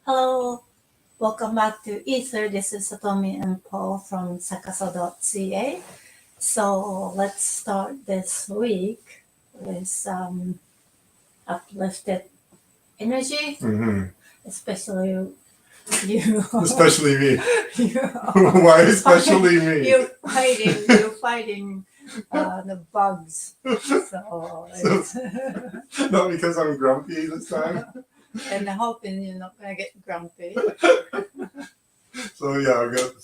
Hello, welcome back to Aether. This is Satomi and Paul from sakaso.ca. So let's start this week with uplifted energy, especially you. Especially me. you Why especially me? You're fighting the bugs. So it's Not because I'm grumpy this time. and I'm hoping you're not gonna get grumpy. So yeah, I got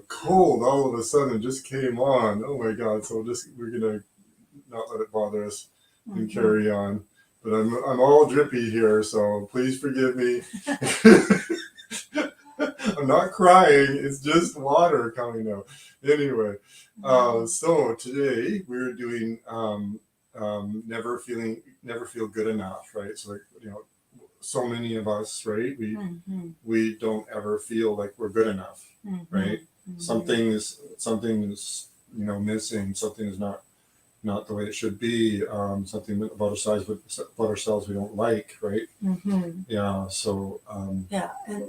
cold all of a sudden. It just came on. Oh my god! So we're gonna not let it bother us and carry on. But I'm all drippy here, so please forgive me. I'm not crying. It's just water coming out. Anyway, so today we're doing never feel good enough, right? So so many of us, right? We don't ever feel like we're good enough, right? Something is missing. Something is not the way it should be. Something about ourselves we don't like, right? Yeah. So and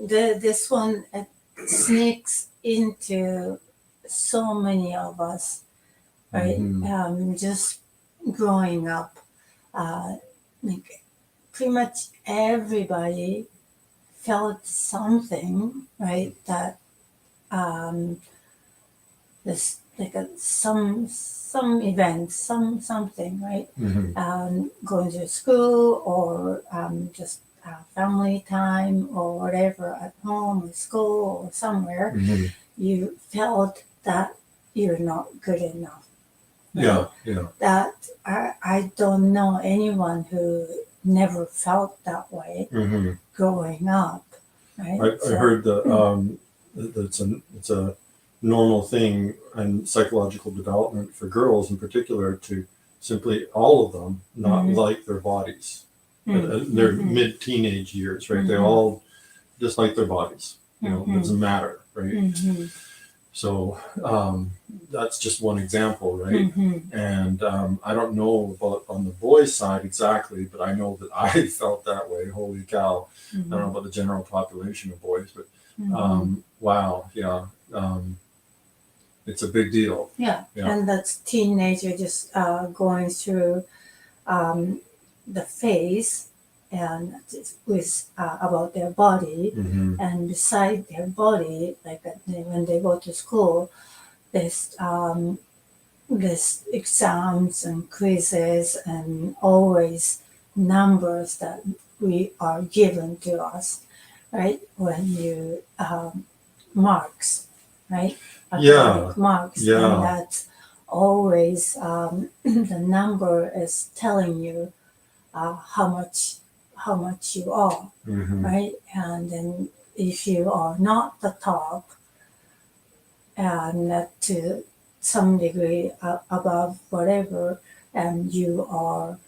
this one sneaks into so many of us, right? Just growing up, like pretty much everybody felt something, right? That this like some event, something, right? Going to school or just family time or whatever at home or school or somewhere, you felt that you're not good enough. Right? Yeah. That I don't know anyone who never felt that way growing up. Right? I heard that it's a normal thing in psychological development for girls in particular to simply all of them not like their bodies. Their mid-teenage years, right? They all dislike their bodies. It doesn't matter, right? So that's just one example, right? And I don't know about on the boys' side exactly, but I know that I felt that way. Holy cow. I don't know about the general population of boys, but wow, yeah. It's a big deal. Yeah. And that's teenager just going through the phase and with about their body, and beside their body, like when they go to school, there's exams and quizzes and always numbers that we are given to us, right? When you marks, right? Academic marks, and that's always the number is telling you how much you are, right? And then if you are not the top and to some degree above whatever, and you are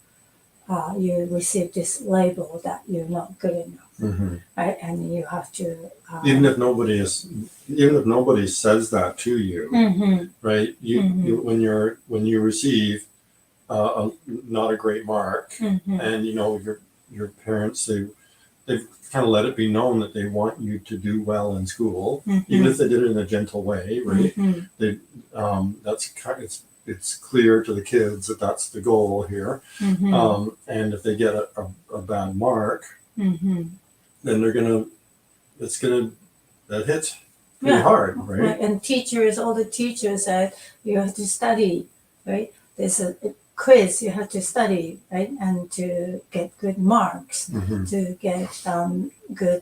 you receive this label that you're not good enough, right? And you have to even if nobody says that to you, right? You when you receive not a great mark, and your parents they've kind of let it be known that they want you to do well in school, even if they did it in a gentle way, right? They it's clear to the kids that that's the goal here, and if they get a bad mark, then that hits pretty hard, right? And all the teachers said you have to study, right? There's a quiz you have to study, right? And to get good marks, to get good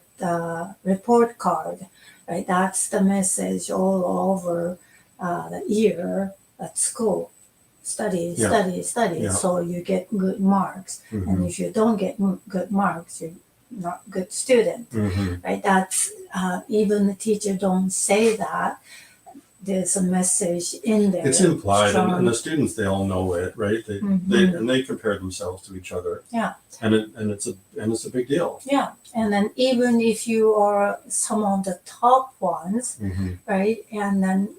report card, right? That's the message all over the year at school. Study. So you get good marks. And if you don't get good marks, you're not a good student, right? That's even the teacher don't say that. There's a message in there. It's implied, and the students, they all know it, right? They compare themselves to each other. Yeah. And it's a big deal. Yeah. And then even if you are some of the top ones, right? And then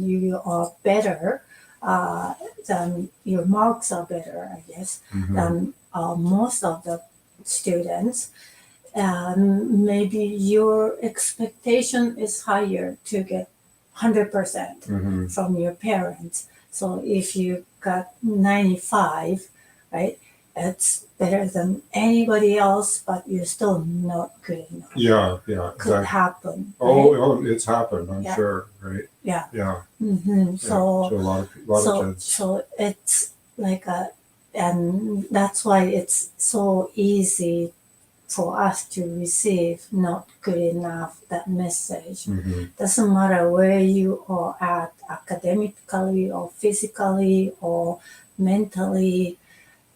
you are better, then your marks are better, I guess, than most of the students. maybe your expectation is higher to get 100% Mm-hmm. from your parents. So if you got 95, right, it's better than anybody else, but you're still not good enough. Yeah, Could exactly. happen. Oh, it's happened, I'm Yeah. sure, right? Yeah. Yeah. Mm-hmm. So a lot of kids. So it's like and that's why it's so easy for us to receive not good enough, that message. Mm-hmm. Doesn't matter where you are at, academically or physically or mentally,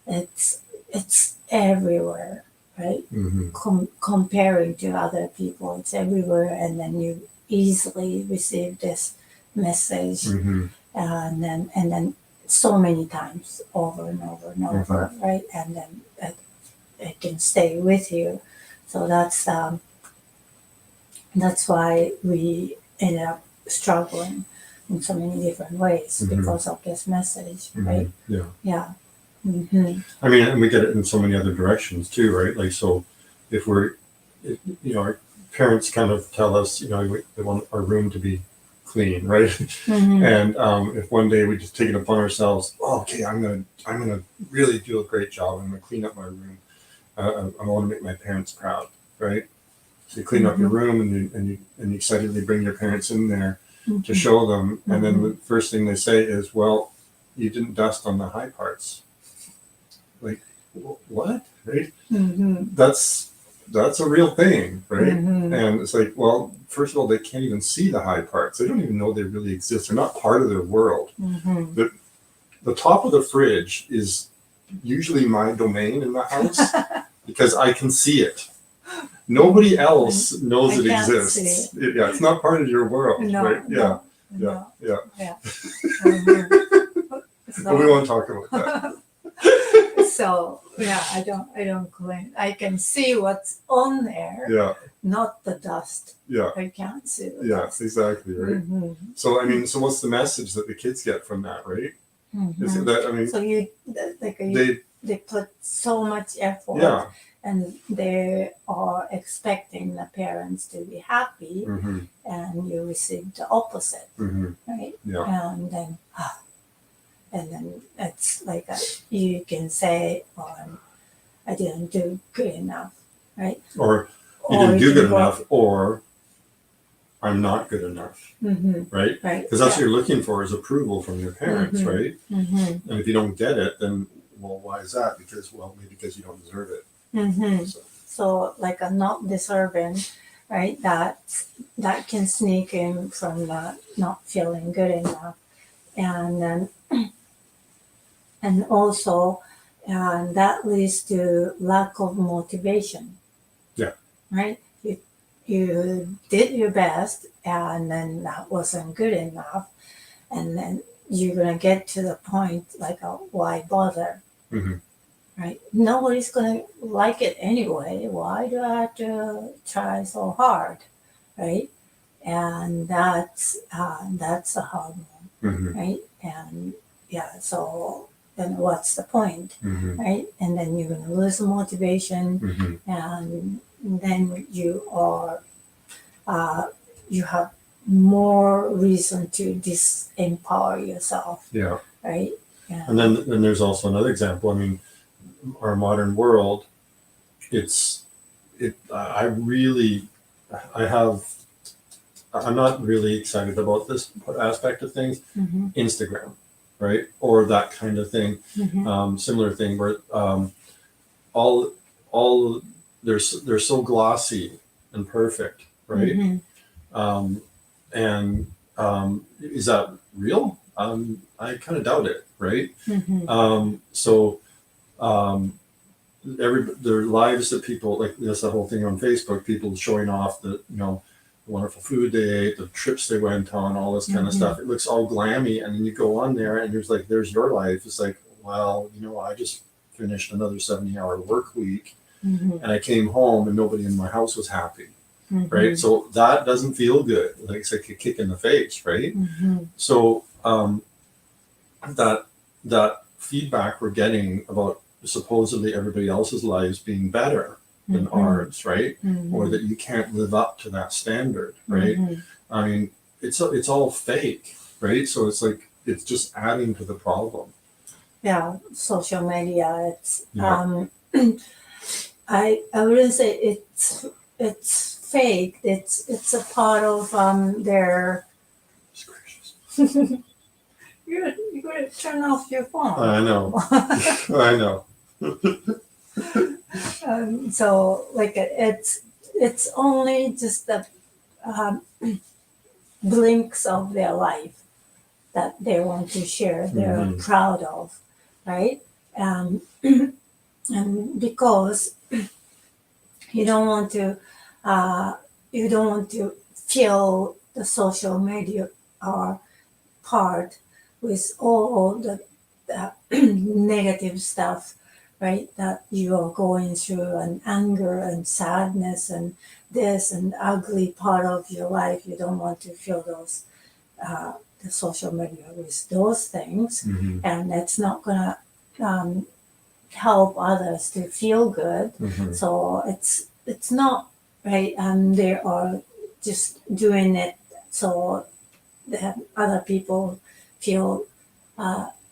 it's everywhere, right? Mm-hmm. Comparing to other people, it's everywhere, and then you easily receive this message, Mm-hmm. and then so many times over and over and over, right? And then it can stay with you. So that's why we ended up struggling in so many different ways because of this message, right? Yeah. Yeah. Mm-hmm. I mean, and we get it in so many other directions too, right? Like, so if our parents kind of tell us, they want our room to be clean, right? Mm-hmm. And if one day we just take it upon ourselves, okay, I'm gonna really do a great job. I'm gonna clean up my room. I want to make my parents proud, right? So you clean up your room, and you excitedly bring your parents in there to show them, and then the first thing they say is, "Well, you didn't dust on the high parts." Like, what? Right? That's a real thing, right? And it's like, well, first of all, they can't even see the high parts. They don't even know they really exist. They're not part of their world. The top of the fridge is usually my domain in the house because I can see it. Nobody else knows it exists. Yeah, it's not part of your world, right? Yeah. But we won't talk about that. So yeah, I don't claim. I can see what's on there. Yeah. Not the dust. Yeah. I can't see the dust. Exactly, right? So I mean, so what's the message that the kids get from that, right? Is it that, I mean, so they put so much effort. Yeah. And they are expecting the parents to be happy, and you receive the opposite, right? Yeah. And then it's like you can say, I didn't do good enough, right? Or you didn't do good enough, or I'm not good enough, right? Right. Because that's what you're looking for, is approval from your parents, right? And if you don't get it, then, well, why is that? Because you don't deserve it. So like a not deserving, right? That can sneak in from not feeling good enough, and then and also that leads to lack of motivation. Yeah. Right. You did your best, and then that wasn't good enough, and then you're gonna get to the point like, why bother? Right? Nobody's gonna like it anyway. Why do I have to try so hard, right? And that's a hard one, right? And so then what's the point, right? And then you're gonna lose the motivation, and then you have more reason to disempower yourself. Yeah. Right. And then there's also another example. I mean, our modern world, I'm not really excited about this aspect of things. Instagram, right? Or that kind of thing. Similar thing where all they're so glossy and perfect, right? Is that real? I kind of doubt it, right? Their lives that people, like, there's the whole thing on Facebook, people showing off the wonderful food they ate, the trips they went on, all this kind of stuff. It looks all glammy, and then you go on there and there's your life. It's like, well, I just finished another 70-hour work week, and I came home and nobody in my house was happy, right? So that doesn't feel good. Like, it's like a kick in the face, right? So that feedback we're getting about supposedly everybody else's lives being better, than ours, right? Or that you can't live up to that standard, right? I mean, it's all fake, right? So it's like it's just adding to the problem. Yeah, social media. It's Yeah. I wouldn't say it's fake. It's a part of their. It's gracious. You gotta turn off your phone. I know. I know. So like it's only just the um, blinks of their life that they want to share. They're proud of, right? And because you don't want to fill the social media part with all the negative stuff, right? That you are going through, and anger and sadness and this and ugly part of your life. You don't want to fill those the social media with those things, and it's not gonna help others to feel good. So it's not right, and they are just doing it so that other people feel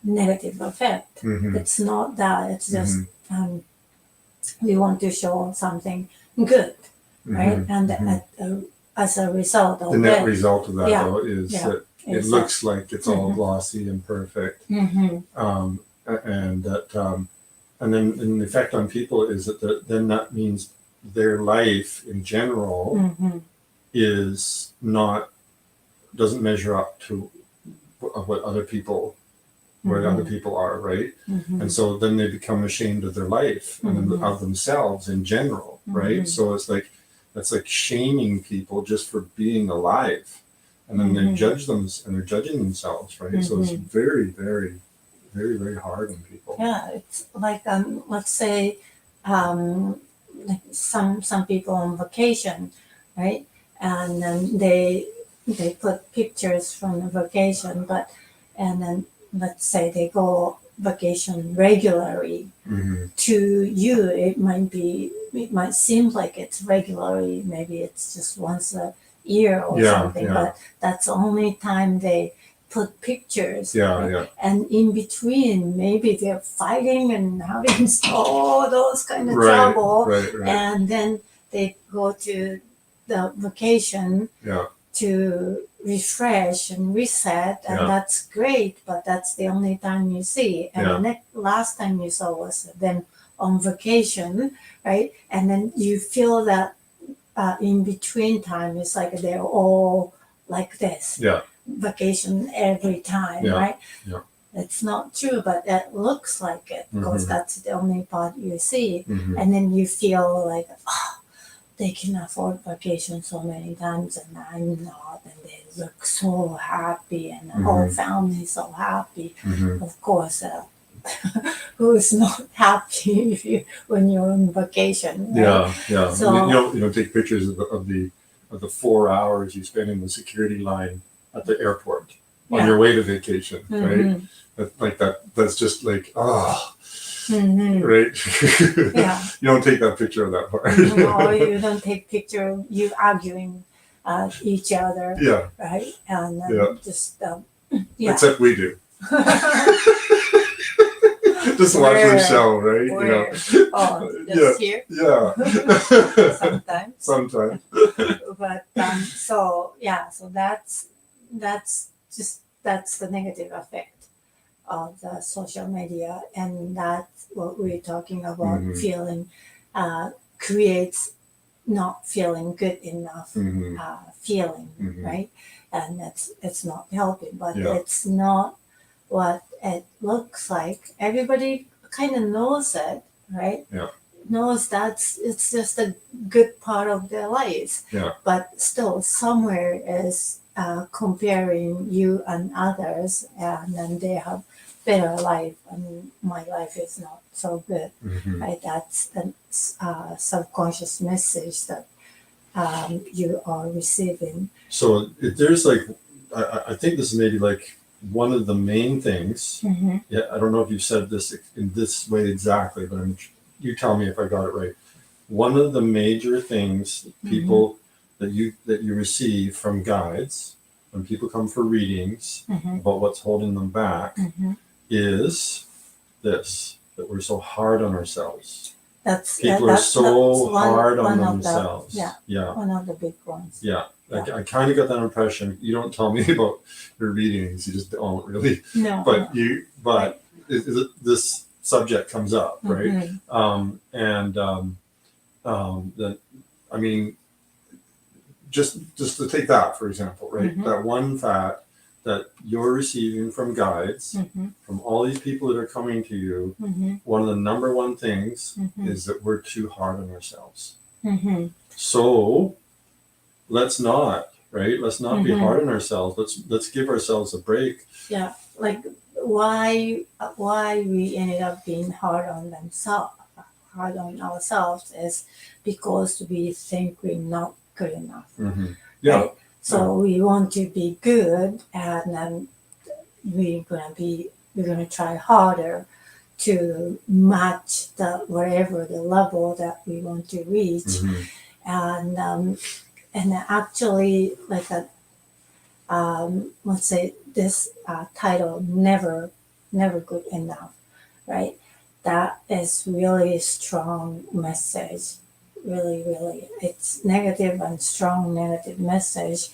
negative effect. It's not that. It's just we want to show something good, right? And as a result of the net result of that, Yeah. though, is Yeah. that it looks like it's all glossy and perfect, and that and then the effect on people is that then that means their life in general is not doesn't measure up to what other people where other people are, right? And so then they become ashamed of their life and of themselves in general, right? So it's like that's like shaming people just for being alive, and then they judge them and they're judging themselves, right? So it's very, very, very, very hard on people. Yeah, it's like let's say like some people on vacation, right? And then they put pictures from the vacation, and then let's say they go vacation regularly. To you, it might seem like it's regularly. Maybe it's just once a year or something, but that's the only time they put pictures. And in between, maybe they're fighting and having all those kind of trouble, and then they go to the vacation to refresh and reset, and that's great, but that's the only time you see. And the last time you saw was them on vacation, right? And then you feel that in between time, it's like they're all like this. Vacation every time, right? It's not true, but that looks like it, because that's the only part you see. And then you feel like, they can afford vacation so many times and I'm not, and they look so happy, and the whole family is so happy. Of course, who's not happy when you're on vacation, right? So you don't take pictures of the 4 hours you spend in the security line at the airport on your way to vacation, right? That's just like, right? You don't take that picture of that part. No, you don't take picture of you arguing each other, right? And just except we do. Just watch the show, right? Just here. Sometimes. But so that's the negative effect of the social media, and that's what we're talking about. Feeling creates not feeling good enough feeling, right? And it's not helping, but it's not what it looks like. Everybody kind of knows it, right? Knows it's just a good part of their lives. But still, somewhere is comparing you and others, and then they have better life, and my life is not so good, right? That's the subconscious message that you are receiving. So there's like, I think this is maybe like one of the main things. I don't know if you said this in this way exactly, but you tell me if I got it right. one of the major things people that you receive from guides when people come for readings about what's holding them back is this, that we're so hard on ourselves. People are so hard on themselves. One of the big ones. I kind of got that impression. You don't tell me about your readings, you just don't really. No. But this subject comes up, right? That, I mean, just to take that for example, right? That one fact that you're receiving from guides, from all these people that are coming to you, one of the number one things is that we're too hard on ourselves. So let's not, right? Let's not be hard on ourselves. Let's give ourselves a break. Yeah, like why we ended up being hard on ourselves is because we think we're not good enough. Right? So we want to be good, and then we're gonna try harder to match whatever the level that we want to reach, and actually like that. Let's say this title, never good enough, right? That is really a strong message. Really, it's negative and strong negative message.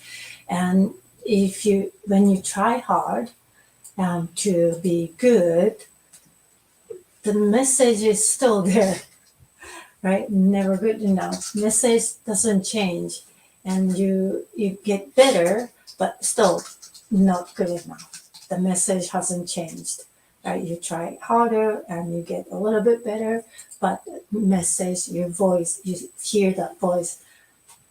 And when you try hard to be good, the message is still there, right? Never good enough. Message doesn't change, and you get better, but still not good enough. The message hasn't changed. Right? You try harder and you get a little bit better, but message, your voice, you hear that voice,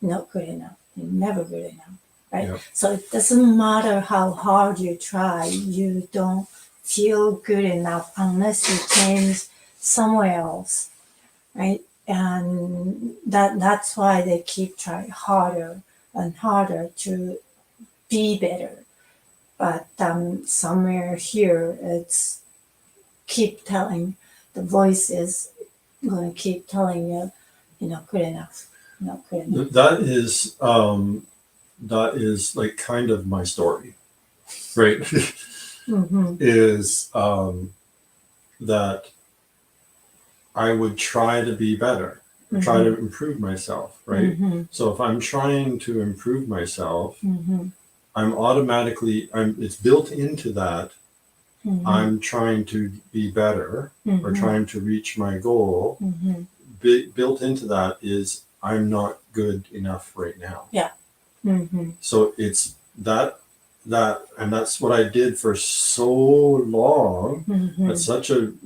not good enough, never good enough, right? Yep. So it doesn't matter how hard you try, you don't feel good enough unless you change somewhere else, right? And that's why they keep trying harder and harder to be better. But somewhere here, it's keep telling, the voice is going to keep telling you, you're not good enough, not good enough. That is like kind of my story, right? Is that I would try to be better, try to improve myself, right? So if I'm trying to improve myself, it's built into that. I'm trying to be better or trying to reach my goal. Built into that is I'm not good enough right now. So it's that, and that's what I did for so long. It's such an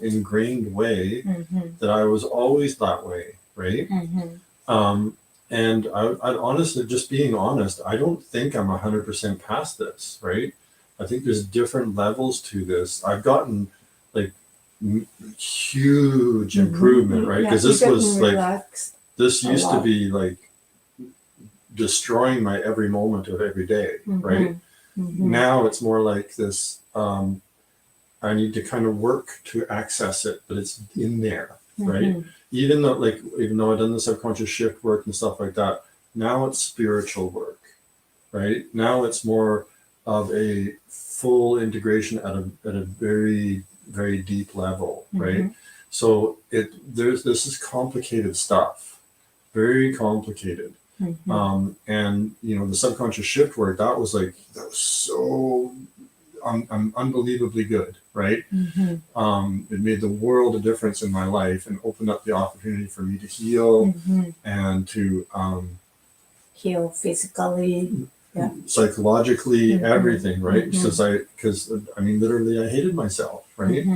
ingrained way that I was always that way, right? And I'd honestly, just being honest, I don't think I'm 100% past this, right? I think there's different levels to this. I've gotten like huge improvement, right? Because this was relaxed. This used to be like destroying my every moment of every day, right? Now it's more like this, I need to kind of work to access it, but it's in there, right? Even though I've done the subconscious shift work and stuff like that, now it's spiritual work, right? Now it's more of a full integration at a very, very deep level, right? So this is complicated stuff, very complicated. And the subconscious shift work, that was so unbelievably good, right? It made the world of difference in my life and opened up the opportunity for me to heal and to heal physically, psychologically, everything, right? Because literally I hated myself, right?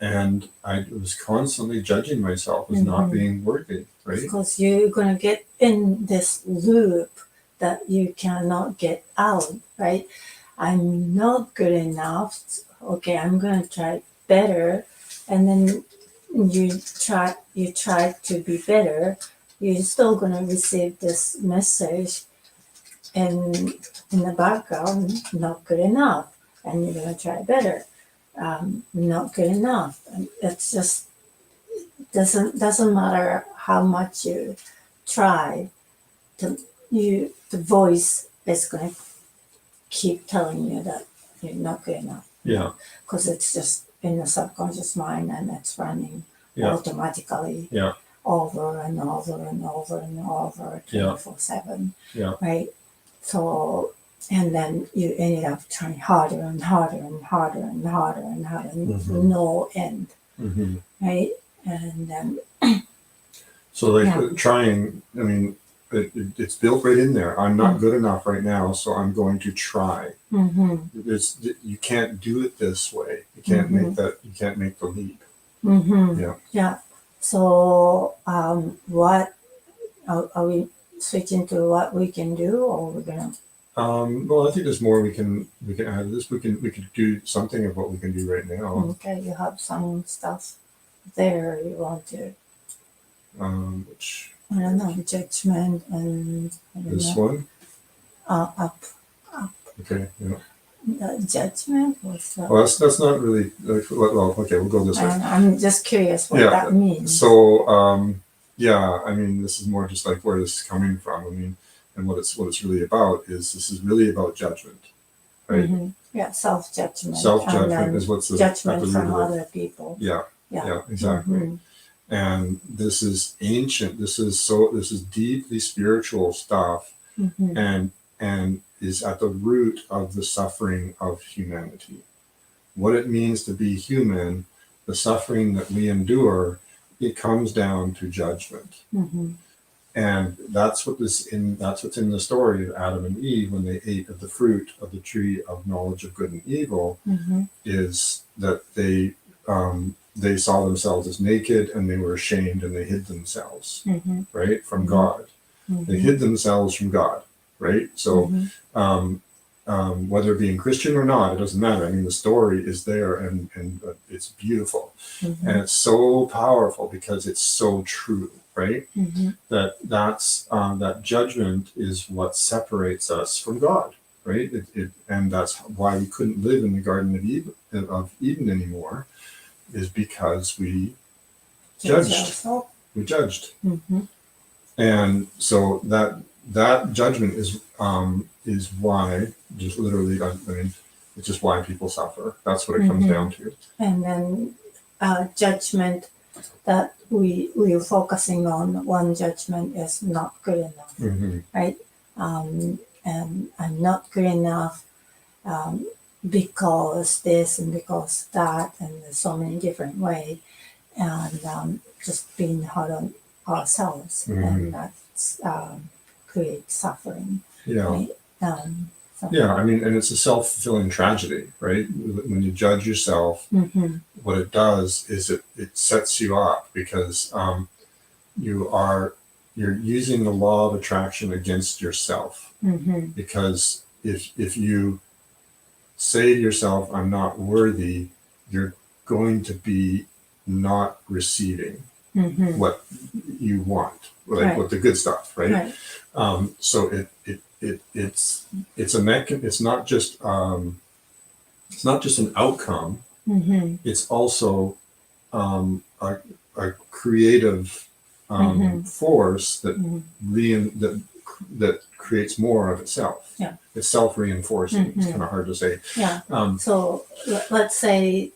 And I was constantly judging myself as not being worthy, right? Because you're going to get in this loop that you cannot get out, right? I'm not good enough. Okay, I'm going to try better. And then you try to be better. You're still going to receive this message in the background, not good enough. And you're going to try better. Not good enough. And it's just, doesn't matter how much you try, the voice is going to keep telling you that you're not good enough. Yeah. Because it's just in the subconscious mind and it's running automatically over and over and over and over 24/7. Yeah. Right? So, and then you ended up trying harder and harder and harder and harder and harder, no end. Right? And then so like trying, I mean, it's built right in there. I'm not good enough right now, so I'm going to try. You can't do it this way. You can't make that. You can't make the leap. Yeah. So, what are we switching to what we can do, or we're gonna? Well, I think there's more we can add to this. We could do something of what we can do right now. Okay, you have some stuff there you want to. Which I don't know, judgment and this one. Up. Okay. Yeah. Judgment was. Well, that's not really. Well, okay, we'll go this way. I'm just curious what that means. So, yeah, I mean, this is more just like where this is coming from. I mean, and what it's really about is this is really about judgment, right? Yeah, self-judgment. Self-judgment is what's the judgment from other people. Yeah, exactly. And this is ancient. This is deeply spiritual stuff, and is at the root of the suffering of humanity. What it means to be human, the suffering that we endure, it comes down to judgment. And that's what's in the story of Adam and Eve when they ate of the fruit of the tree of knowledge of good and evil, is that they saw themselves as naked and they were ashamed and they hid themselves, right, from God. They hid themselves from God, right? So whether being Christian or not, it doesn't matter. I mean, the story is there and it's beautiful. And it's so powerful because it's so true, right? That judgment is what separates us from God, right? And that's why we couldn't live in the Garden of Eden anymore, is because we judged. We judged. And so that judgment is why, just literally, I mean, it's just why people suffer. That's what it comes down to. And then judgment that we're focusing on, one judgment is not good enough, right? And I'm not good enough because this and because that, and there's so many different ways, and just being hard on ourselves, and that's creates suffering. Right? Yeah, I mean, and it's a self-fulfilling tragedy, right? When you judge yourself, what it does is it sets you up because you're using the law of attraction against yourself. Because if you say to yourself, I'm not worthy, you're going to be not receiving what you want, like what the good stuff, right? So it's not just an outcome. It's also a creative force that creates more of itself. It's self-reinforcing. It's kind of hard to say. So let's say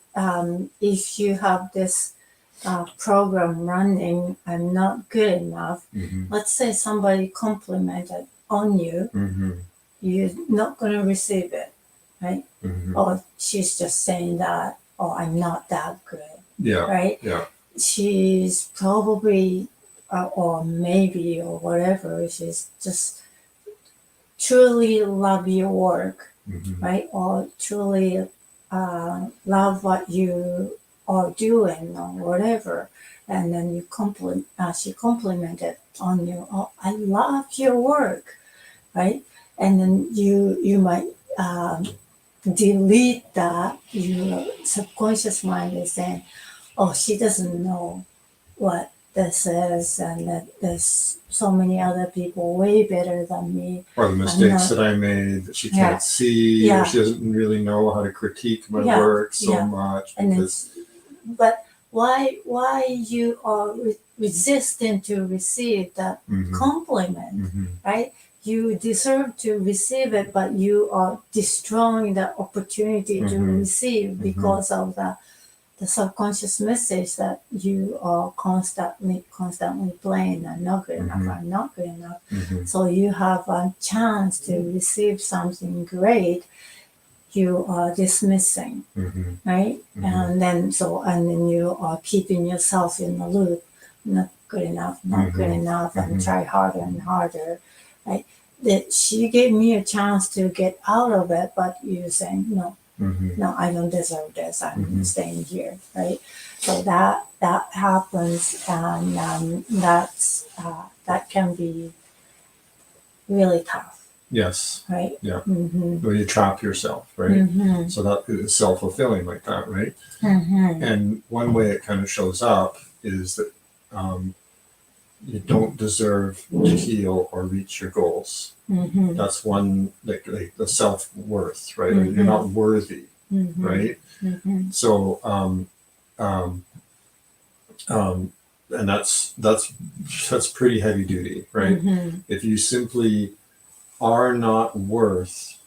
if you have this program running, I'm not good enough. Let's say somebody complimented on you, you're not going to receive it, right? Or she's just saying that, oh, I'm not that good, right? She's probably, or maybe, or whatever, she's just truly love your work, right? Or truly love what you are doing or whatever. And then she complimented on you. Oh, I love your work, right? And then you might delete that. Your subconscious mind is saying, "Oh, she doesn't know what this is, and that there's so many other people way better than me, or the mistakes that I made that she can't see, or she doesn't really know how to critique my work so much." But why you are resistant to receive that compliment, right? You deserve to receive it, but you are destroying the opportunity to receive because of the subconscious message that you are constantly playing. I'm not good enough. I'm not good enough. So you have a chance to receive something great. You are dismissing, right? And then you are keeping yourself in the loop. Not good enough. Not good enough. And try harder and harder, right? That she gave me a chance to get out of it, but you're saying no. No, I don't deserve this. I'm staying here, right? So that happens, and that can be really tough. Yes. Right. Yeah. Where you trap yourself, right? So that is self-fulfilling like that, right? And one way it kind of shows up is that you don't deserve to heal or reach your goals. That's one, like the self-worth, right? You're not worthy, right? So, and that's pretty heavy duty, right? If you simply are not worth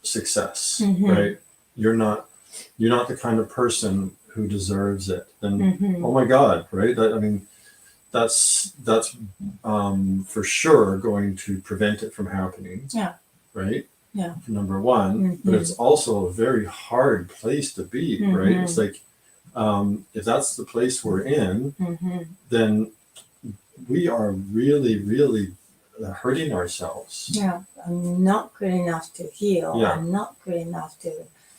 success, right? You're not the kind of person who deserves it. Then, oh my God, right? That's for sure going to prevent it from happening. Yeah. Right. Yeah. Number one, but it's also a very hard place to be, right? It's like if that's the place we're in, then we are really, really hurting ourselves. Yeah, I'm not good enough to heal. Yeah. I'm not good enough to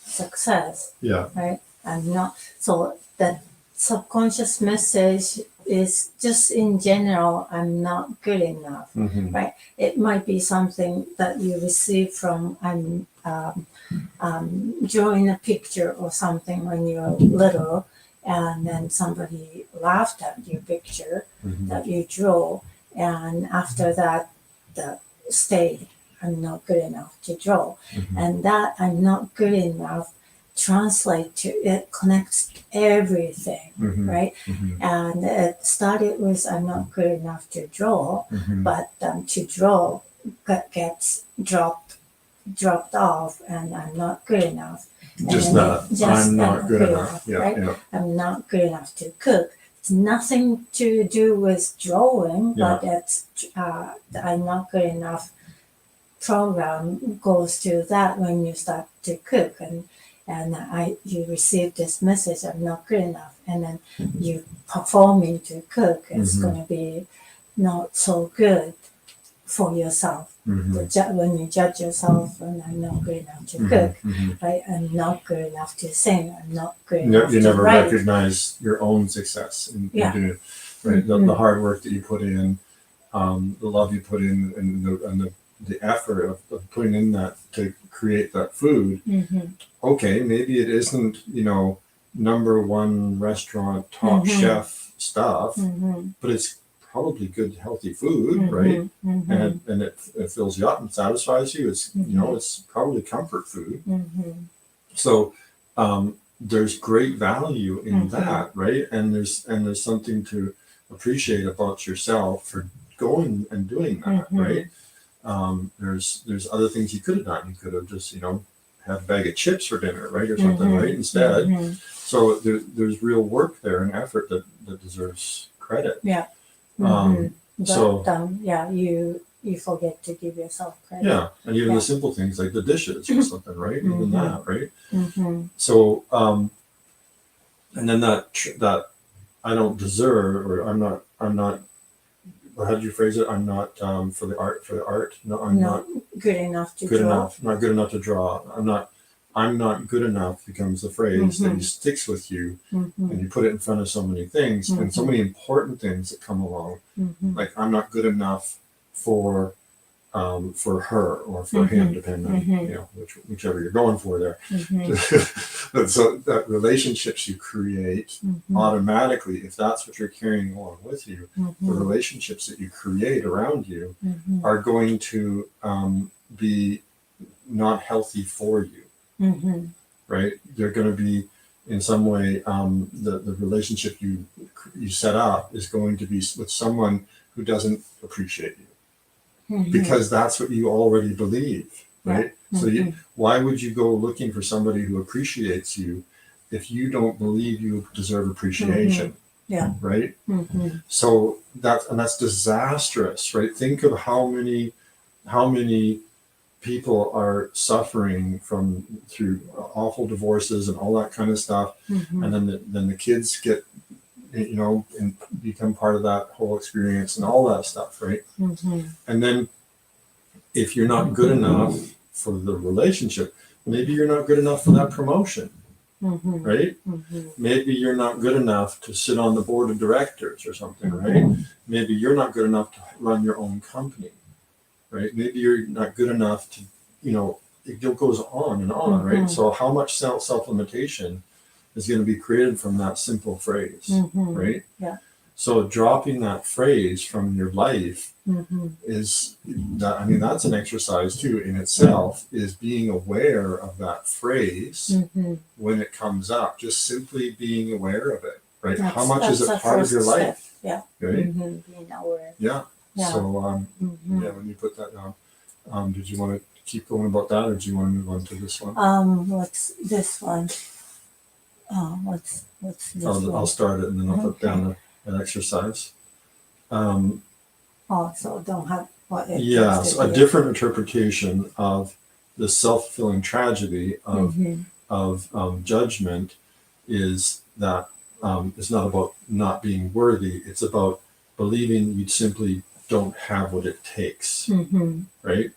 success. Yeah. Right. I'm not. So that subconscious message is just in general, I'm not good enough. Right. It might be something that you receive from drawing a picture or something when you're little, and then somebody laughed at your picture that you draw, and after that, the stayed. I'm not good enough to draw, and that I'm not good enough translate to it connects everything, right? And it started with I'm not good enough to draw, but to draw gets dropped off, and I'm not good enough. Just that. I'm not good enough. Yeah, right? yeah. I'm not good enough to cook. It's nothing to do with drawing, but it's I'm not good enough program goes to that when you start to cook, and you receive this message I'm not good enough, and then you performing to cook, it's going to be not so good for yourself. When you judge yourself, and I'm not good enough to cook, right? I'm not good enough to sing. I'm not good enough you to never write. recognize your own success in doing it, right? The hard work that you put in, the love you put in, and the effort of putting in that to create that food. Okay, maybe it isn't, number one restaurant top chef stuff, but it's probably good healthy food, right? And it fills you up and satisfies you. It's it's probably comfort food. So there's great value in that, right? And there's something to appreciate about yourself for going and doing that, right? There's other things you could have done. You could have just had a bag of chips for dinner, right, or something, right, instead. So there's real work there and effort that deserves credit. Yeah. So you forget to give yourself credit. Yeah, and even the simple things like the dishes or something, right? Even that, right? So and then that I don't deserve, or I'm not. How did you phrase it? I'm not for the art. No, I'm not good enough to good draw. enough. Not good enough to draw. I'm not good enough becomes the phrase that sticks with you, and you put it in front of so many things and so many important things that come along. Like I'm not good enough for her or for him, depending on whichever you're going for there. But so that relationships you create automatically, if that's what you're carrying along with you, the relationships that you create around you are going to be not healthy for you. Right? They're going to be in some way, the relationship you set up is going to be with someone who doesn't appreciate you, because that's what you already believe, right? So why would you go looking for somebody who appreciates you if you don't believe you deserve appreciation? Yeah. Right. So that's disastrous, right? Think of how many people are suffering through awful divorces and all that kind of stuff, and then the kids get, and become part of that whole experience and all that stuff, right? And then if you're not good enough for the relationship, maybe you're not good enough for that promotion, right? Maybe you're not good enough to sit on the board of directors or something, right? Maybe you're not good enough to run your own company, right? Maybe you're not good enough to, it goes on and on, right? So how much self-limitation is going to be created from that simple phrase, right? Yeah. So dropping that phrase from your life is that, that's an exercise too in itself, is being aware of that phrase when it comes up, just simply being aware of it, right? How much is it part of your life? Step. Yeah. Right? Being aware. Yeah. Yeah. So, when you put that down, did you want to keep going about that, or do you want to move on to this one? What's this one? What's this one? I'll start it and then I'll put down an exercise. So don't have what it Yeah, is so a different interpretation of the self-fulfilling tragedy of judgment is that it's not about not being worthy. It's about believing you simply don't have what it takes, right?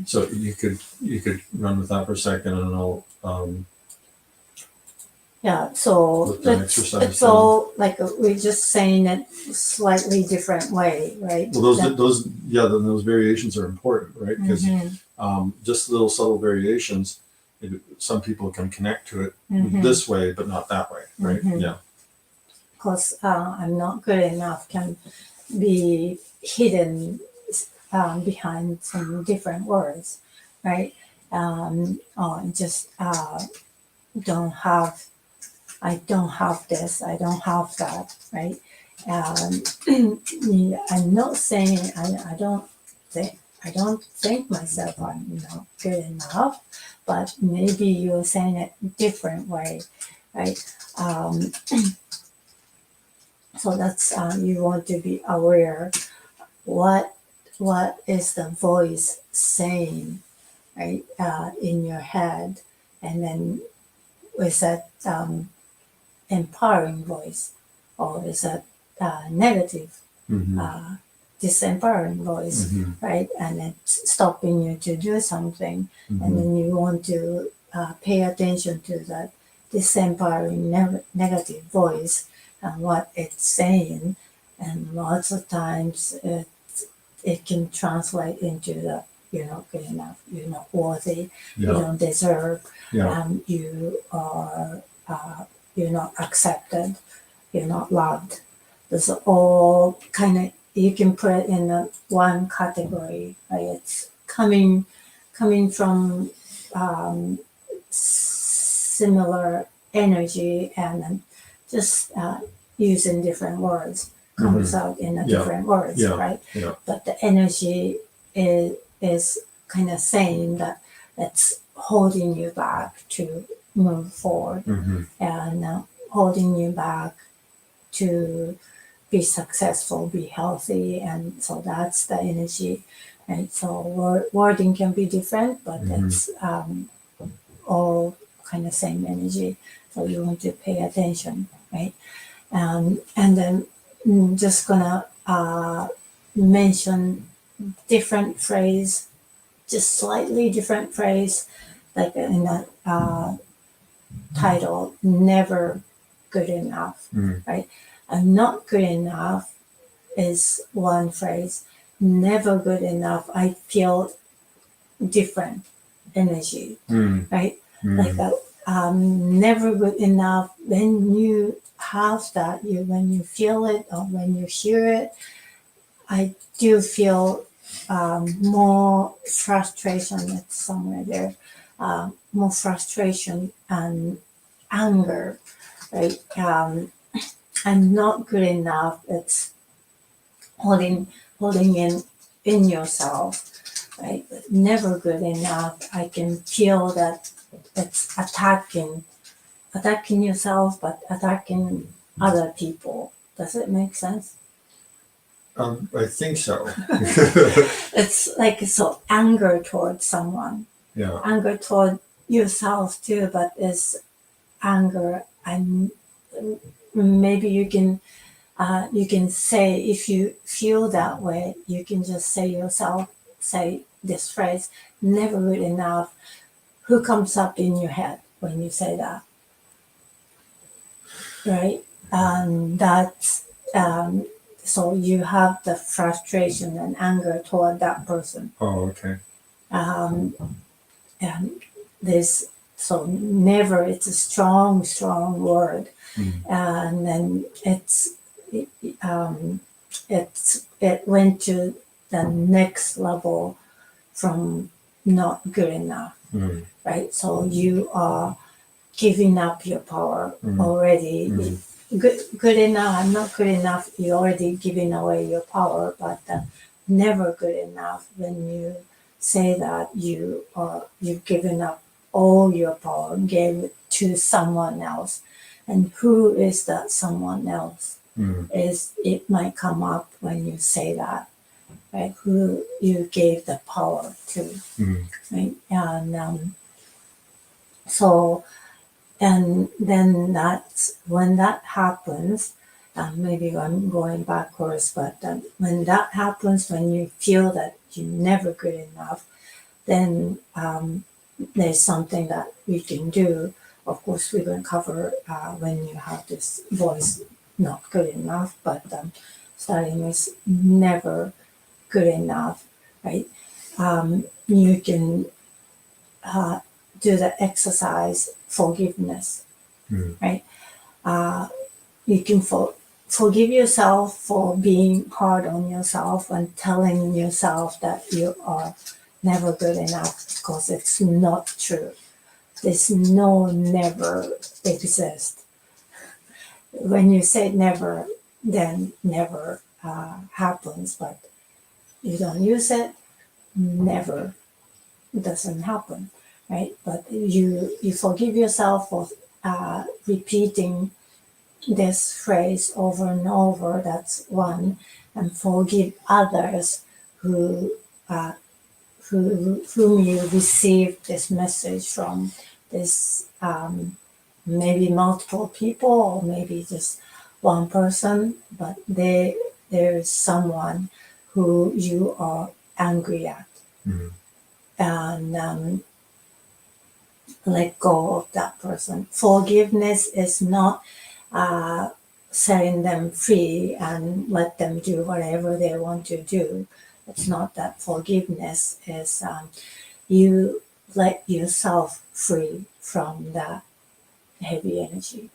So you could run with that for a second, and I'll so put that exercise it's all like we're just saying it slightly different way, right? Well, those variations are important, right? Because just little subtle variations, some people can connect to it this way, but not that way, right? Yeah. Because I'm not good enough can be hidden behind some different words, right? Just don't have. I don't have this. I don't have that, right? I'm not saying I don't think myself I'm not good enough, but maybe you're saying it different way, right? So that's you want to be aware what is the voice saying, right, in your head, and then is that empowering voice, or is that negative, disempowering voice, right? And it's stopping you to do something, and then you want to pay attention to that disempowering negative voice and what it's saying, and lots of times it can translate into the you're not good enough, you're not worthy, you don't deserve, you are you're not accepted, you're not loved. Those are all kind of, you can put it in one category, right? It's coming from similar energy, and then just using different words comes out in a different words, right? But the energy is kind of saying that it's holding you back to move forward, and holding you back to be successful, be healthy, and so that's the energy, right? So wording can be different, but it's all kind of same energy. So you want to pay attention, right? And then just gonna mention different phrase, just slightly different phrase, like in the title, never good enough, right? I'm not good enough is one phrase. Never good enough, I feel different energy, right? Like never good enough, when you have that, when you feel it or when you hear it, I do feel more frustration. It's somewhere there, more frustration and anger, right? I'm not good enough. It's holding in yourself, right? But never good enough. I can feel that it's attacking yourself, but attacking other people. Does it make sense? I think so. It's like so anger towards someone, Yeah. anger toward yourself too, but it's anger. And maybe you can say, if you feel that way, you can just say this phrase, never good enough. Who comes up in your head when you say that? Right? That's so you have the frustration and anger toward that person. Oh, okay. And this, so never, it's a strong word. And then it went to the next level from not good enough, right? So you are giving up your power already. Good enough, I'm not good enough, you're already giving away your power. But never good enough, when you say that, you've given up all your power, gave it to someone else. And who is that someone else? Is it might come up when you say that, right? Who you gave the power to, right? And so, and then that's when that happens. Maybe I'm going backwards, but when that happens, when you feel that you're never good enough, then there's something that we can do. Of course, we're going to cover when you have this voice not good enough, but starting with never good enough, right? You can do the exercise forgiveness, right? You can forgive yourself for being hard on yourself and telling yourself that you are never good enough, because it's not true. There's no never exist. When you say never, then never happens, but you don't use it, never doesn't happen, right? But you forgive yourself for repeating this phrase over and over. That's one. And forgive others who whom you received this message from. This maybe multiple people, or maybe just one person, but there's someone who you are angry at. And let go of that person. Forgiveness is not setting them free and let them do whatever they want to do. It's not that. Forgiveness is you let yourself free from that heavy energy,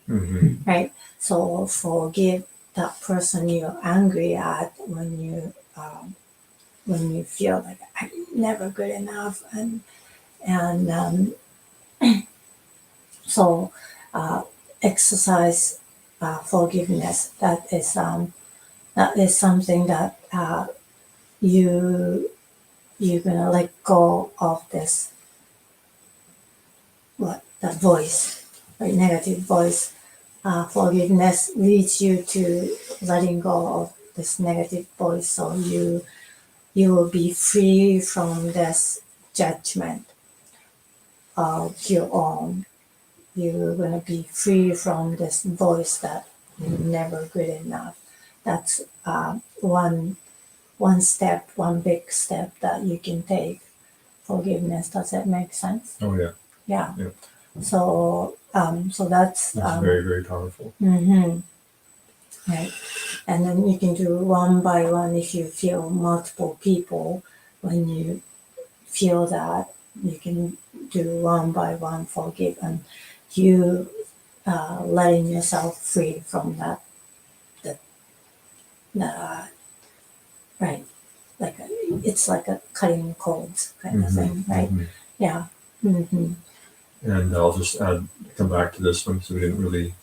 right? So forgive that person you're angry at when you feel like I'm never good enough, and so exercise forgiveness. That is something that you're gonna let go of this, that voice, right? Negative voice. Forgiveness leads you to letting go of this negative voice, so you will be free from this judgment of your own. You're gonna be free from this voice that you're never good enough. That's one step, one big step that you can take. Forgiveness. Does that make sense? Oh, yeah. Yeah. Yeah. So that's very, very powerful. Right. And then you can do one by one. If you feel multiple people, when you feel that, you can do one by one, forgive, and you letting yourself free from that. Right. It's like a cutting cords kind of thing, right? Yeah. And I'll just come back to this one, so we didn't really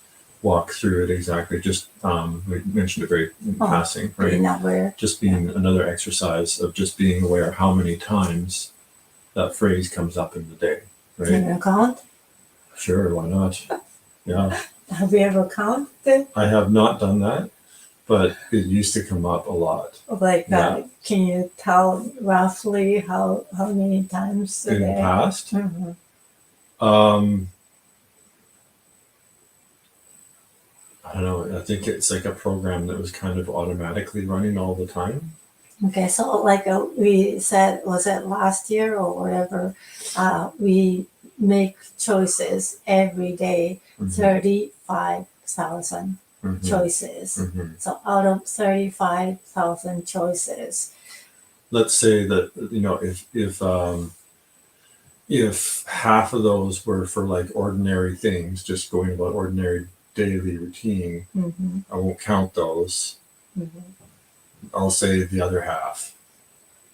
walk through it exactly. Just we mentioned it very in passing, right? Being aware. Just being another exercise of just being aware how many times that phrase comes up in the day, right? Can you count? Sure, why not? Yeah. Have you ever counted? I have not done that, but it used to come up a lot. Like, Yeah. Can you tell roughly how many times a In the day? past? Mhm. I don't know. I think it's like a program that was kind of automatically running all the time. Okay, so like we said, was it last year or whatever? We make choices every day, Mhm. 35,000 Mhm. choices. Mhm. So out of 35,000 choices, Let's say that, you know, if half of those were for like ordinary things, just going about ordinary daily routine, mhm, I won't count those. mhm, I'll say the other half,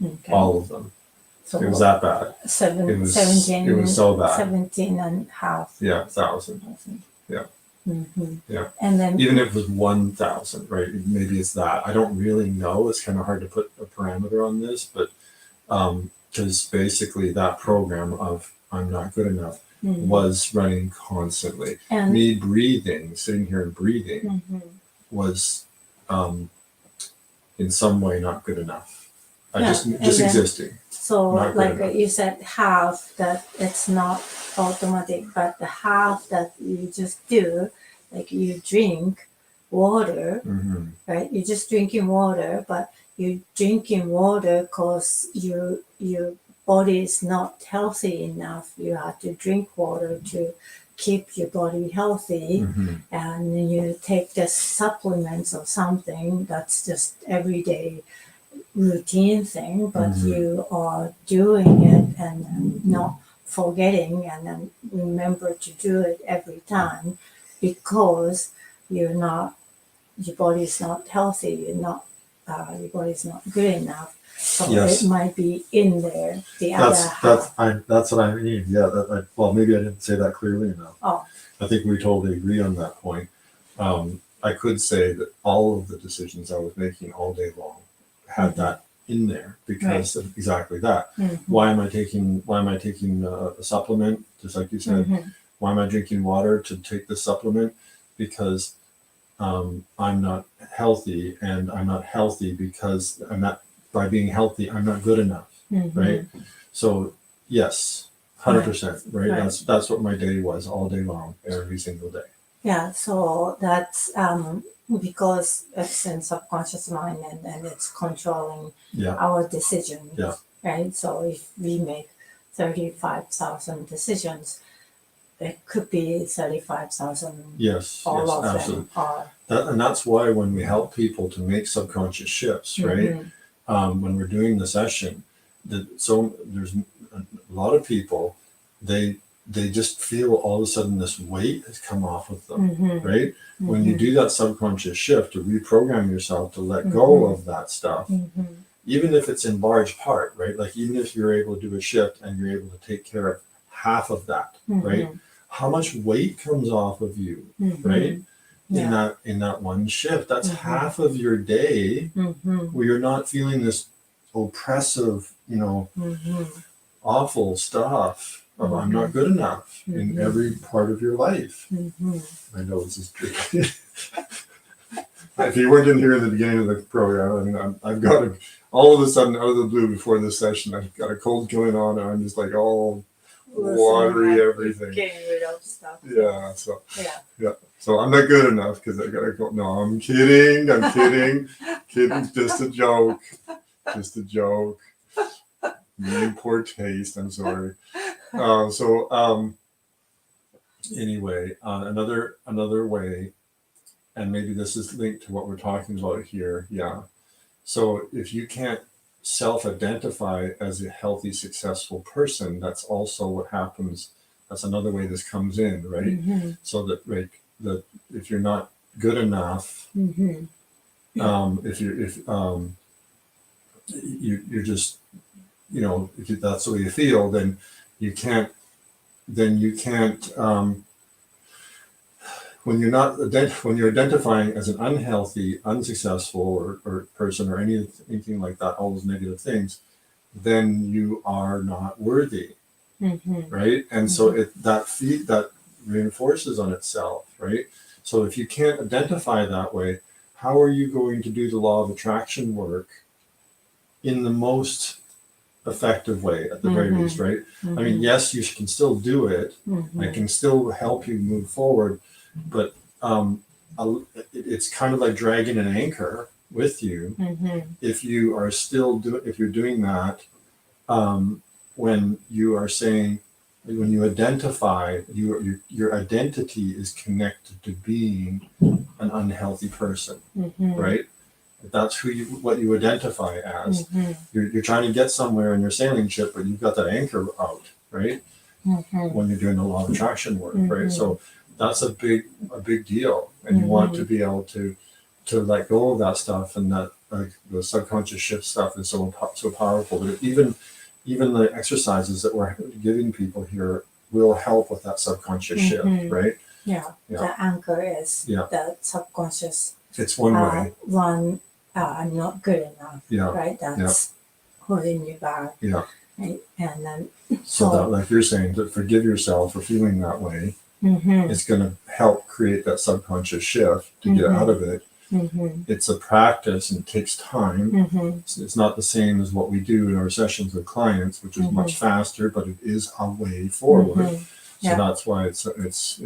okay. all of them. So It was that bad. It was so bad. 17 and a half. Yeah, 1,000. Yeah. Mm-hmm. Yeah. And then Even if it was 1,000, right? Maybe it's that. I don't really know. It's kind of hard to put a parameter on this, but because basically that program of I'm not good enough mhm. was running constantly. And Me breathing, sitting here and breathing, mhm. was in some way not good enough. Yeah, Just and just then- existing. So Not good like enough. you said, half that it's not automatic, but the half that you just do, like you drink water, Mm-hmm. right? You're just drinking water, but you're drinking water because your body is not healthy enough. You have to drink water to keep your body healthy, Mm-hmm. and you take the supplements or something that's just everyday routine thing, but Mhm. you are doing it and not forgetting and then remember to do it every time because you're not, your body's not healthy, your body's not good enough. So Yes. it might be in there, the other half. That's what I mean. Yeah. Well, maybe I didn't say that clearly enough. Oh. I think we totally agree on that point. I could say that all of the decisions I was making all day long had Mhm. that in there because of exactly that. Mhm. Why am I taking a supplement? Just like you said. Mhm. Why am I drinking water to take the supplement? Because I'm not healthy, and I'm not healthy because I'm not. By being healthy, I'm not good enough, Mhm. right? So yes, 100%, right? Right. That's what my day was all day long, every single day. Yeah, so that's because it's in subconscious mind and it's controlling Yeah, our decisions, Yeah. right? So if we make 35,000 decisions, it could be 35,000, yes, all yes, of absolutely. them are. And that's why when we help people to make subconscious shifts, right? Mhm. When we're doing the session, so there's a lot of people, they just feel all of a sudden this weight has come off of them, Mhm. right? When you Mhm. do that subconscious shift to reprogram yourself to let go of that stuff, Mhm. even if it's in large part, right? Like even if you're able to do a shift and you're able to take care of half of that, right? Mhm. How much weight comes off of you, Mhm. right? Yeah. In that one shift, that's Mhm. half of your day Mhm. where you're not feeling this oppressive, Mhm. awful stuff of I'm not good enough in Mhm. every part of your life. Mhm. My nose is dripping. If you weren't in here in the beginning of the program, I mean, I've got all of a sudden out of the blue before this session, I've got a cold going on, and I'm just like all watery, everything. Getting rid of stuff. Yeah. So Yeah. So I'm not good enough because I gotta go. No, I'm kidding. I'm kidding. Kidding. Just a joke. Just a joke. Me in poor taste. I'm sorry. Anyway, another way, and maybe this is linked to what we're talking about here. Yeah. So if you can't self-identify as a healthy, successful person, that's also what happens. That's another way this comes in, right? Mhm. So that if you're not good enough, Mhm. you're just, if that's the way you feel, then you can't then you can't. When you're identifying as an unhealthy, unsuccessful, or person, or anything like that, all those negative things, then you are not worthy, right? And so that reinforces on itself, right? So if you can't identify that way, how are you going to do the law of attraction work in the most effective way, at the very least, right? I mean, yes, you can still do it. I can still help you move forward, but it's kind of like dragging an anchor with you if you are still if you're doing that, when you are saying, when you identify, your identity is connected to being an unhealthy person, right? That's what you identify as. You're trying to get somewhere in your sailing ship, but you've got that anchor out, right? When you're doing the law of attraction work, right? So that's a big deal, and you want to be able to let go of that stuff, and that, like, the subconscious shift stuff is so powerful. But even the exercises that we're giving people here will help with that subconscious shift, right? Yeah. The anchor is the subconscious. It's one way. I'm not good enough. Right. That's holding you back. Right? And then so that, like you're saying, to forgive yourself for feeling that way, it's going to help create that subconscious shift to get out of it. It's a practice, and it takes time. It's not the same as what we do in our sessions with clients, which is much faster, but it is a way forward. So that's why it's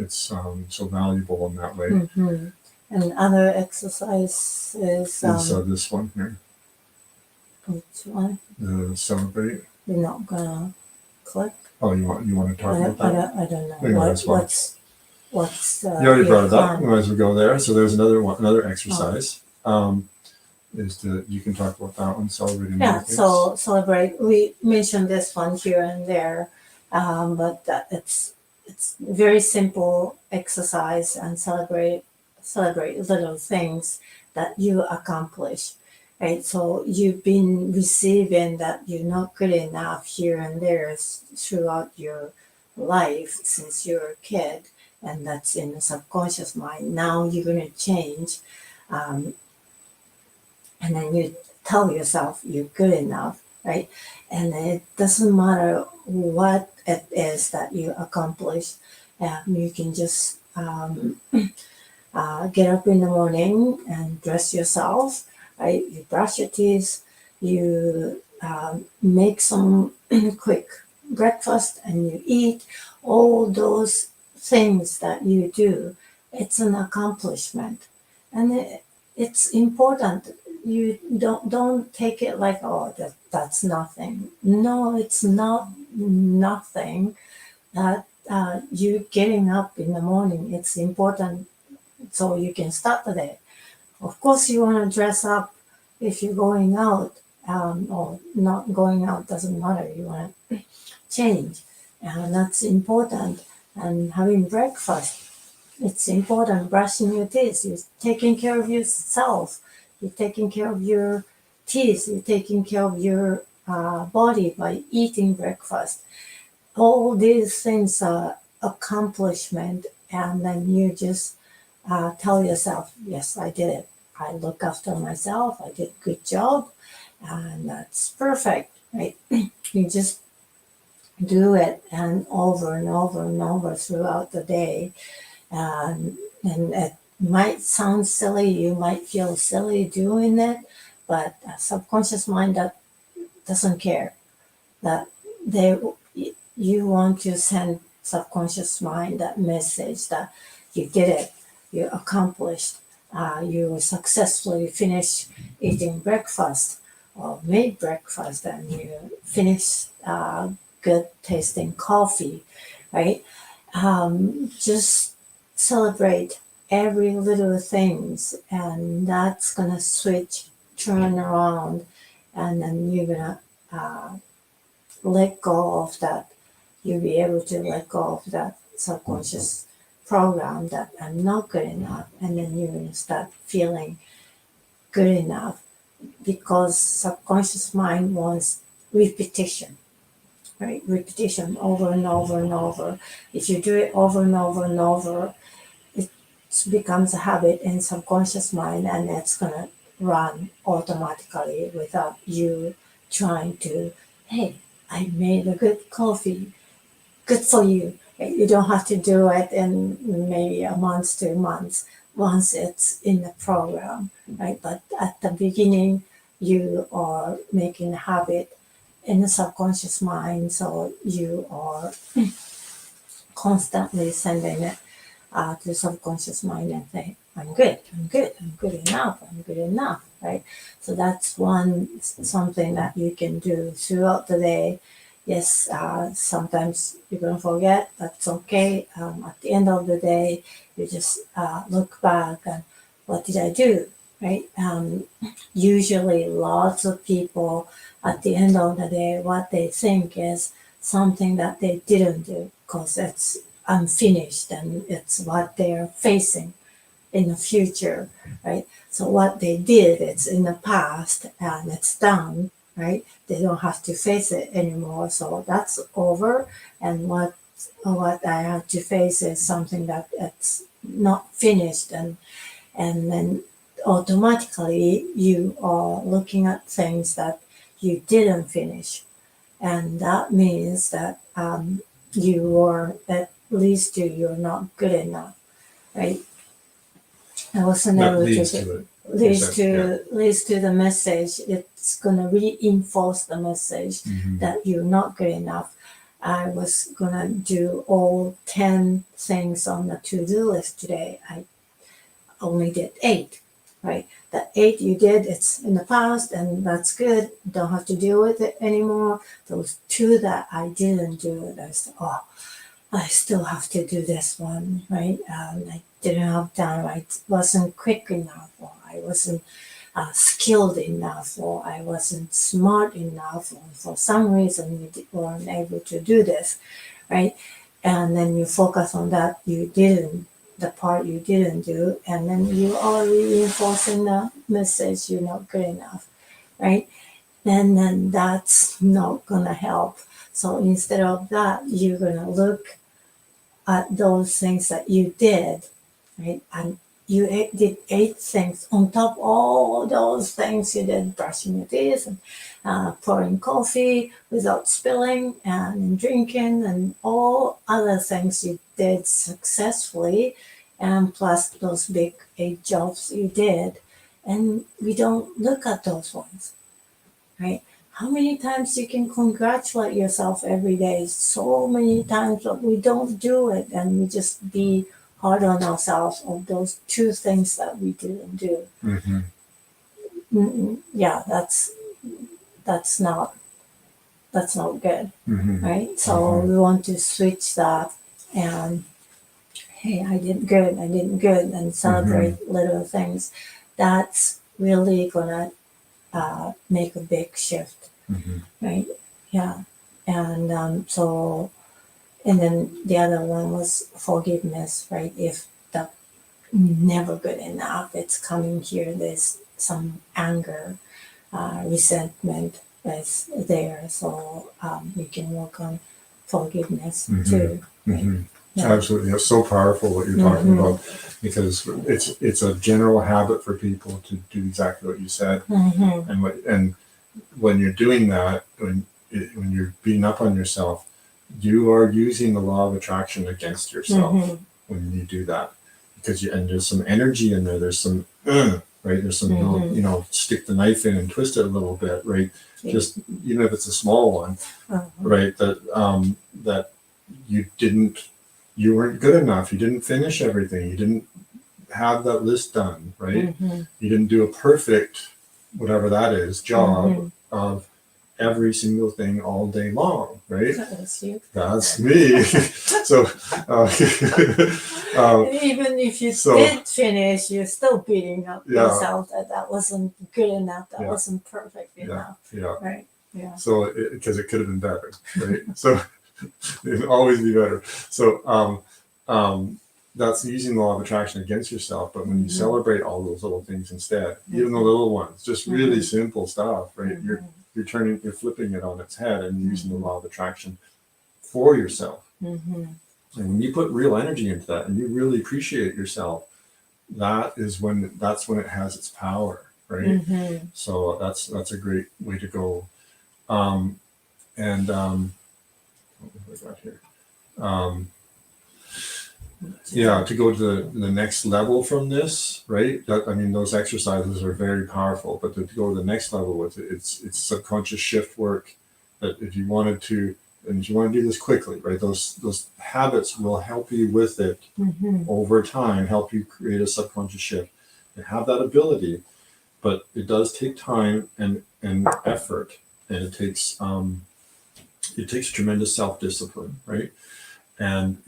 so valuable in that way. And other exercises is this one here. Which one? Celebrate. You're not gonna click. Oh, you want to talk about that? I don't know. What's you already brought it up. We might as well go there. So there's another exercise. You can talk about that one. Celebrating. Yeah. So celebrate. We mentioned this one here and there, but it's very simple exercise, and celebrate little things that you accomplish, right? So you've been receiving that you're not good enough here and there throughout your life since you're a kid, and that's in the subconscious mind. Now you're going to change, and then you tell yourself you're good enough, right? And it doesn't matter what it is that you accomplish. You can just get up in the morning and dress yourself, right? You brush your teeth, you make some quick breakfast, and you eat. All those things that you do, it's an accomplishment, and it's important. You don't take it like, oh, that's nothing. No, it's not nothing. That you getting up in the morning, it's important, so you can start the day. Of course, you want to dress up if you're going out, or not going out, doesn't matter. You want to change, and that's important. And having breakfast, it's important. Brushing your teeth, you're taking care of yourself. You're taking care of your teeth. You're taking care of your body by eating breakfast. All these things are accomplishment, and then you just tell yourself, yes, I did it. I look after myself. I did a good job, and that's perfect, right? You just do it, and over and over and over throughout the day. And it might sound silly. You might feel silly doing it, but a subconscious mind that doesn't care. That you want to send subconscious mind that message that you did it, you accomplished, you successfully finished eating breakfast or made breakfast, and you finished good tasting coffee, right? Just celebrate every little things, and that's gonna turn around, and then you're gonna let go of that. You'll be able to let go of that subconscious program that I'm not good enough, and then you're gonna start feeling good enough, because subconscious mind wants repetition. right? Repetition over and over and over. If you do it over and over and over, it becomes a habit in subconscious mind, and it's gonna run automatically without you trying to, hey, I made a good coffee, good for you. Right? You don't have to do it in maybe a month, 2 months, once it's in the program, right? But at the beginning, you are making a habit in the subconscious mind, so you are constantly sending it to the subconscious mind and say, I'm good, I'm good, I'm good enough, I'm good enough, right? So that's something that you can do throughout the day. Yes, sometimes you're going to forget, that's okay. At the end of the day, you just look back and what did I do, right? Usually, lots of people at the end of the day, what they think is something that they didn't do because it's unfinished and it's what they're facing in the future, right? So what they did, it's in the past and it's done, right? They don't have to face it anymore. So that's over. And what I have to face is something that it's not finished, and then automatically you are looking at things that you didn't finish, and that means that you are at least you're not good enough, right? I wasn't That able leads to to it. leads to the message. It's gonna reinforce the message Mhm. that you're not good enough. I was gonna do all 10 things on the to-do list today. I only did 8, right? The 8 you did, it's in the past, and that's good. Don't have to deal with it anymore. Those 2 that I didn't do, that's, oh, I still have to do this one, right? I didn't have time. I wasn't quick enough, or I wasn't skilled enough, or I wasn't smart enough, or for some reason you weren't able to do this, right? And then you focus on that the part you didn't do, and then you are reinforcing the message you're not good enough, right? Then that's not gonna help. So instead of that, you're gonna look at those things that you did, right? And you did 8 things on top of all those things you did, brushing your teeth and pouring coffee without spilling and drinking and all other things you did successfully, and plus those big 8 jobs you did. And we don't look at those ones, right? How many times you can congratulate yourself every day? So many times, but we don't do it, and we just be hard on ourselves of those 2 things that we didn't do. Mhm. Yeah, that's not good, Mhm. right? So we want to switch that, and hey, I did good, and celebrate little things. That's really gonna make a big shift, Mhm. right? Yeah. And and then the other one was forgiveness, right? If the never good enough, it's coming here, there's some anger, resentment is there. So you can work on forgiveness too, right? Mhm. Yeah. Absolutely, it's so powerful what you're talking about, because it's a general habit for people to do exactly what you said, and when you're doing that, when you're beating up on yourself, you are using the law of attraction against yourself when you do that, because and there's some energy in there. There's some right. There's some little, stick the knife in and twist it a little bit, right? Yeah. Just even if it's a small one, right? That you weren't good enough. You didn't finish everything. You didn't have that list done, right? You didn't do a perfect, whatever that is, job of every single thing all day long, right? That's you. That's me. So, even if you so- did finish, you're still beating up Yeah. yourself that wasn't good enough, that Yeah. wasn't perfect enough, yeah. right? Yeah. So, because it could have been better, right? So, it can always be better. So, that's using the law of attraction against yourself. But when you celebrate all those little things instead, even the little ones, just really simple stuff, right? You're you're flipping it on its head and using the law of attraction for yourself. And when you put real energy into that and you really appreciate yourself, that's when it has its power, right? So that's a great way to go. What have I got here? To go to the next level from this, right? Those exercises are very powerful, but to go to the next level with it, it's subconscious shift work. That if you wanted to, and if you want to do this quickly, right? Those habits will help you with it over time, help you create a subconscious shift. You have that ability, but it does take time and effort, and it takes tremendous self-discipline, right? And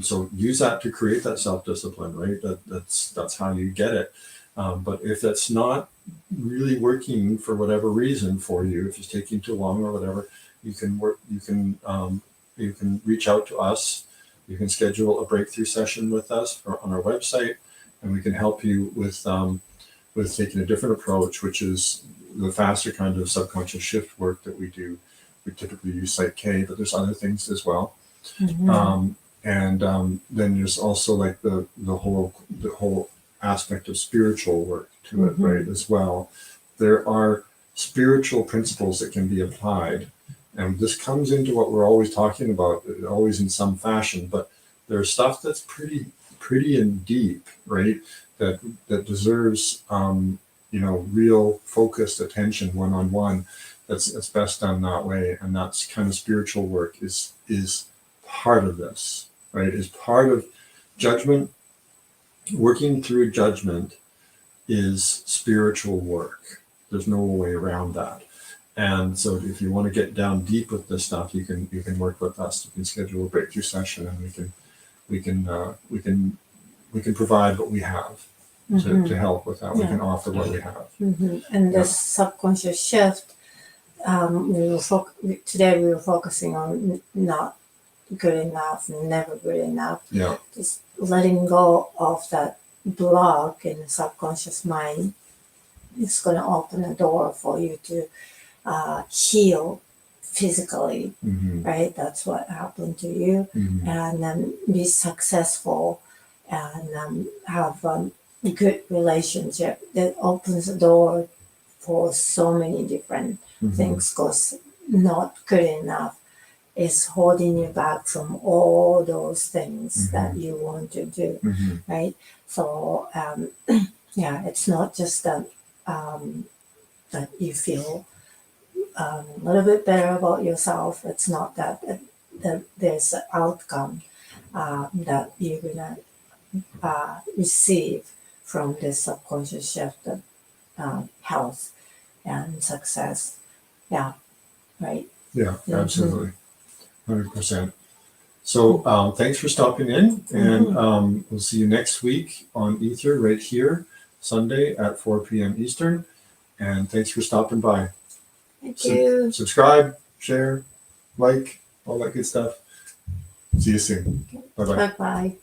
so use that to create that self-discipline, right? That's how you get it. But if that's not really working for whatever reason for you, if it's taking too long or whatever, you can reach out to us. You can schedule a breakthrough session with us on our website, and we can help you with taking a different approach, which is the faster kind of subconscious shift work that we do. We typically use Psych K, but there's other things as well. Then there's also like the whole aspect of spiritual work to it, right, as well. There are spiritual principles that can be applied, and this comes into what we're always talking about, always in some fashion, but there's stuff that's pretty and deep, right, that deserves real focused attention one-on-one. That's best done that way, and that's kind of spiritual work is part of this, right? Is part of judgment. Working through judgment is spiritual work. There's no way around that. And so if you want to get down deep with this stuff, you can work with us. You can schedule a breakthrough session, and we can provide what we have to help with that. We can offer what we have. And the subconscious shift, today we were focusing on not good enough, never good enough. Yeah. Just letting go of that block in the subconscious mind is going to open a door for you to heal physically, right? That's what happened to you, and then be successful and have a good relationship that opens the door for so many different things, because not good enough is holding you back from all those things that you want to do, right? So it's not just that that you feel a little bit better about yourself. It's not that there's an outcome that you're gonna receive from this subconscious shift of health and success. Yeah, right. Yeah, absolutely. 100%. So thanks for stopping in, and we'll see you next week on Aether right here, Sunday at 4 p.m. Eastern. And thanks for stopping by. Thank you. Subscribe, share, like, all that good stuff. See you soon. Bye-bye. Bye-bye.